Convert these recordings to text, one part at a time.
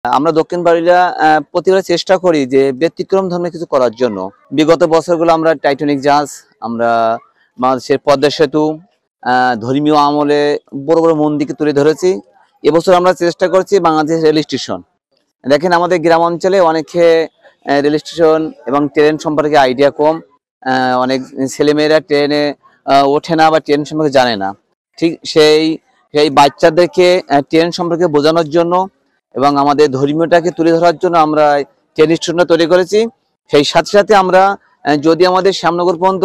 আমরা দক্ষিণ বাড়িরা প্রতিবার চেষ্টা করি যে ব্যতিক্রম ধর্মে কিছু করার জন্য। বিগত বছরগুলো আমরা টাইটানিক জাহাজ, আমরা বাংলাদেশের পদ্মা সেতু, ধর্মীয় আমলে বড় বড় মন্দিরকে তুলে ধরেছি। এবছর আমরা চেষ্টা করছি বাংলাদেশ রেল স্টেশন। দেখেন আমাদের গ্রাম অঞ্চলে অনেকে রেল স্টেশন এবং ট্রেন সম্পর্কে আইডিয়া কম। অনেক ছেলেমেয়েরা ট্রেনে ওঠে না বা ট্রেন সম্পর্কে জানে না। ঠিক সেই বাচ্চাদেরকে ট্রেন সম্পর্কে বোঝানোর জন্য এবং আমাদের ধর্মীয়টাকে তুলে ধরার জন্য আমরা ট্রেন স্টেশনটা তৈরি করেছি। সেই সাথে সাথে আমরা যদি আমাদের শ্যামনগর পর্যন্ত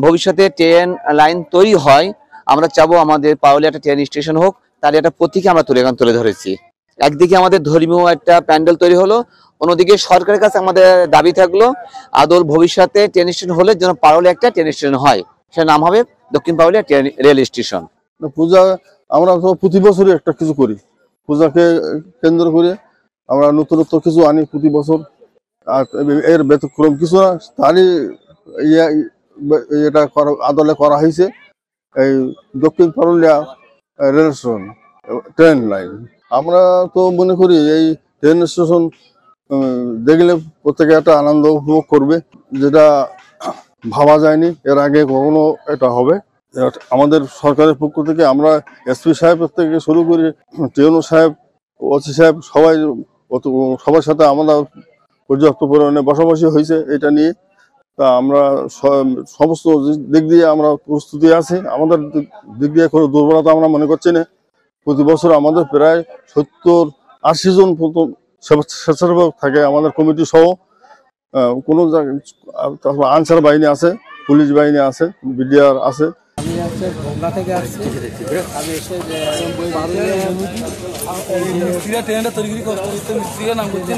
ভবিষ্যতে ট্রেন লাইন তৈরি হয়, আমরা চাবো আমাদের পাওলে একটা ট্রেন স্টেশন হোক, তার একটা প্রতীকে আমরা তুলে ধরেছি। একদিকে আমাদের ধর্মীয় একটা প্যান্ডেল তৈরি হলো, অন্যদিকে সরকারের কাছে আমাদের দাবি থাকলো আদৌ ভবিষ্যতে ট্রেন স্টেশন হলে যেন পাওলে একটা ট্রেন স্টেশন হয়, সেটার নাম হবে দক্ষিণ পাওলিয়া রেল স্টেশন। পূজা আমরা প্রতি বছরই একটা কিছু করি, পূজাকে কেন্দ্র করে আমরা নতুনত্ব কিছু আনি প্রতি বছর। আর এর ব্যতিক্রম কিছু না, তারই এটা আদলে করা হয়েছে এই Dakshin Paruliya rail station train line. আমরা তো মনে করি এই ট্রেন স্টেশন দেখলে প্রত্যেকে একটা আনন্দ উপভোগ করবে, যেটা ভাবা যায়নি এর আগে কখনো এটা হবে। আমাদের সরকারের পক্ষ থেকে আমরা এসপি সাহেব থেকে শুরু করে টিএনও সাহেব, ওসি সাহেব সবার সাথে আমরা পর্যাপ্ত পরিমাণে বসাবসি হয়েছে এটা নিয়ে। তা আমরা সমস্ত দিক দিয়ে আমরা প্রস্তুতি আছি, আমাদের দিক দিয়ে কোনো দুর্বলতা আমরা মনে করছি না। প্রতি বছর আমাদের প্রায় 70-80 জন স্বেচ্ছাসেবক থাকে আমাদের কমিটি সহ। কোনো তারপর আনসার বাহিনী আছে, পুলিশ বাহিনী আছে, বিডিআর আছে। আমি হচ্ছে ভোগলা থেকে আসছি। আমি এসে ট্রেনটা তৈরি করতে মিস্ত্রিরা নাম করছেন।